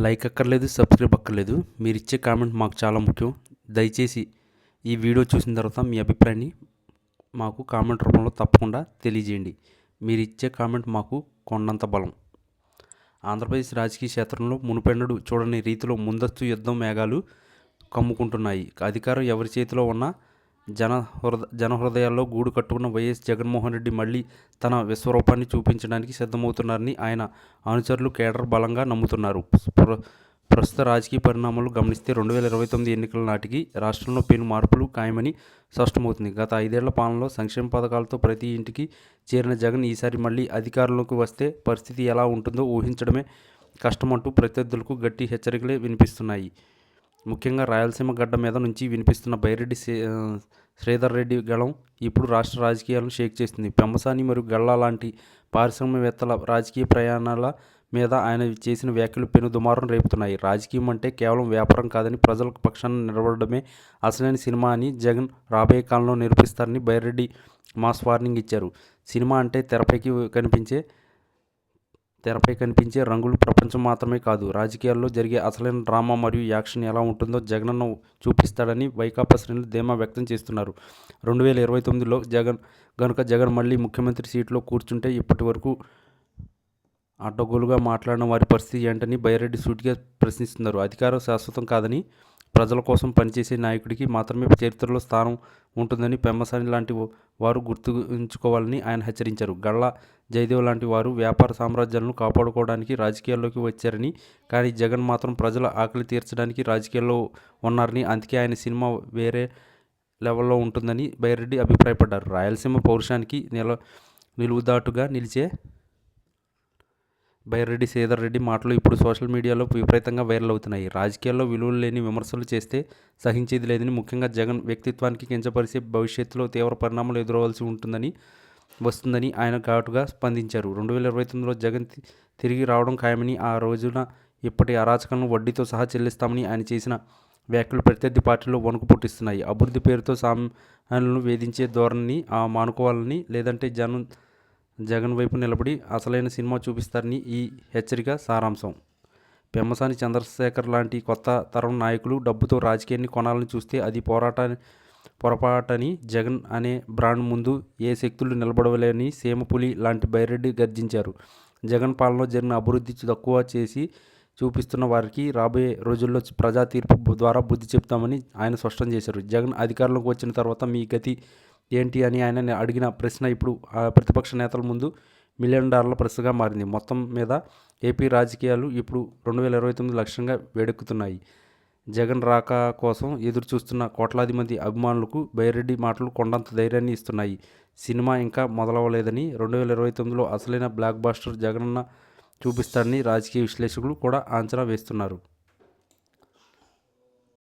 Like అక్కర్లేదు, subscribe అక్కర్లేదు. మీరు ఇచ్చే కామెంట్ మాకు చాలా ముఖ్యం. దయచేసి ఈ వీడియో చూసిన తర్వాత మీ అభిప్రాయాన్ని మాకు కామెంట్ రూపంలో తప్పకుండా తెలియజేయండి. మీరు ఇచ్చే కామెంట్ మాకు కొండంత బలం. ఆంధ్రప్రదేశ్ రాజకీయ క్షేత్రంలో మునుపెన్నడూ చూడని రీతిలో ముందస్తు యుద్ధం మేఘాలు కమ్ముకుంటున్నాయి. అధికారం ఎవరి చేతిలో ఉన్నా జనహృదయాల్లో గూడు కట్టుకున్న వైఎస్ జగన్మోహన్ రెడ్డి మళ్ళీ తన విశ్వరూపాన్ని చూపించడానికి సిద్ధమవుతున్నారని ఆయన అనుచరులు కేడర్ బలంగా నమ్ముతున్నారు. ప్రస్తుత రాజకీయ పరిణామాలు గమనిస్తే 2029 ఎన్నికల నాటికి రాష్ట్రంలో పెను మార్పులు ఖాయమని స్పష్టమవుతుంది. గత 5 ఏళ్ల పాలనలో సంక్షేమ పథకాలతో ప్రతి ఇంటికి చేరిన జగన్ ఈసారి మళ్ళీ అధికారంలోకి వస్తే పరిస్థితి ఎలా ఉంటుందో ఊహించడమే కష్టమంటూ ప్రత్యర్థులకు గట్టి హెచ్చరికలే వినిపిస్తున్నాయి. ముఖ్యంగా రాయలసీమ గడ్డ మీద నుంచి వినిపిస్తున్న బైరెడ్డి శ్రీధర్ రెడ్డి గళం ఇప్పుడు రాష్ట్ర రాజకీయాలను షేక్ చేస్తుంది. పెమ్మసాని మరియు గల్లా లాంటి పారిశ్రామికవేత్తల రాజకీయ ప్రయాణాల మీద ఆయన చేసిన వ్యాఖ్యలు పెను దుమారం రేపుతున్నాయి. రాజకీయం అంటే కేవలం వ్యాపారం కాదని, ప్రజల పక్షాన నిలబడమే అసలైన సినిమా అని జగన్ రాబోయే కాలంలో నిరూపిస్తారని బైరెడ్డి మాస్ వార్నింగ్ ఇచ్చారు. సినిమా అంటే తెరపై కనిపించే రంగుల ప్రపంచం మాత్రమే కాదు, రాజకీయాల్లో జరిగే అసలైన డ్రామా మరియు యాక్షన్ ఎలా ఉంటుందో జగనన్న చూపిస్తాడని వైకాపా శ్రేణులు ధీమా వ్యక్తం చేస్తున్నారు. 2029లో జగన్ మళ్ళీ ముఖ్యమంత్రి సీట్లో కూర్చుంటే ఇప్పటి వరకు అడ్డగోలుగా మాట్లాడిన వారి పరిస్థితి ఏంటని బైరెడ్డి సూటిగా ప్రశ్నిస్తున్నారు. అధికారం శాశ్వతం కాదని, ప్రజల కోసం పనిచేసే నాయకుడికి మాత్రమే చరిత్రలో స్థానం ఉంటుందని పెమ్మసాని లాంటి వారు గుర్తుంచుకోవాలని ఆయన హెచ్చరించారు. గల్లా జయదేవ్ లాంటి వారు వ్యాపార సామ్రాజ్యాలను కాపాడుకోవడానికి రాజకీయాల్లోకి వచ్చారని, కానీ జగన్ మాత్రం ప్రజల ఆకలి తీర్చడానికి రాజకీయాల్లో ఉన్నారని, అందుకే ఆయన సినిమా వేరే లెవెల్లో ఉంటుందని బైరెడ్డి అభిప్రాయపడ్డారు. రాయలసీమ పౌరుషానికి నిలువుదాటుగా నిలిచే బైరెడ్డి శ్రీధర్ రెడ్డి మాటలు ఇప్పుడు సోషల్ మీడియాలో విపరీతంగా వైరల్ అవుతున్నాయి. రాజకీయాల్లో విలువలు లేని విమర్శలు చేస్తే సహించేది లేదని, ముఖ్యంగా జగన్ వ్యక్తిత్వానికి కించపరిచే భవిష్యత్తులో తీవ్ర పరిణామాలు ఎదురవలసి వస్తుందని ఆయన ఘాటుగా స్పందించారు. 2029లో జగన్ తిరిగి రావడం ఖాయమని, ఆ రోజున ఇప్పటి అరాచకాలను వడ్డీతో సహా చెల్లిస్తామని ఆయన చేసిన వ్యాఖ్యలు ప్రత్యర్థి పార్టీలో వణుకు పుట్టిస్తున్నాయి. అభివృద్ధి పేరుతో సామాన్యులను వేధించే ధోరణిని మానుకోవాలని, లేదంటే జగన్ వైపు నిలబడి అసలైన సినిమా చూపిస్తారని ఈ హెచ్చరిక సారాంశం. పెమ్మసాని చంద్రశేఖర్ లాంటి కొత్త తరం నాయకులు డబ్బుతో రాజకీయాన్ని కొనాలని చూస్తే అది పొరపాటని జగన్ అనే బ్రాండ్ ముందు ఏ శక్తులు నిలబడలేని సీమపులి లాంటి బైరెడ్డి గర్జించారు. జగన్ పాలనలో జరిగిన అభివృద్ధి తక్కువ చేసి చూపిస్తున్న వారికి రాబోయే రోజుల్లో ప్రజా తీర్పు ద్వారా బుద్ధి చెప్తామని ఆయన స్పష్టం చేశారు. జగన్ అధికారంలోకి వచ్చిన తర్వాత మీ గతి ఏంటి అని ఆయన అడిగిన ప్రశ్న ఇప్పుడు ప్రతిపక్ష నేతల ముందు $1 మిలియన్ ప్రశ్నగా మారింది. మొత్తం మీద ఏపీ రాజకీయాలు ఇప్పుడు 2029 లక్ష్యంగా వేడెక్కుతున్నాయి. జగన్ రాక కోసం ఎదురు చూస్తున్న కోట్లాది మంది అభిమానులకు బైరెడ్డి మాటలు కొండంత ధైర్యాన్ని ఇస్తున్నాయి. సినిమా ఇంకా మొదలవ్వలేదని, 2029లో అసలైన బ్లాక్ బస్టర్ జగనన్న చూపిస్తాడని రాజకీయ విశ్లేషకులు కూడా అంచనా వేస్తున్నారు.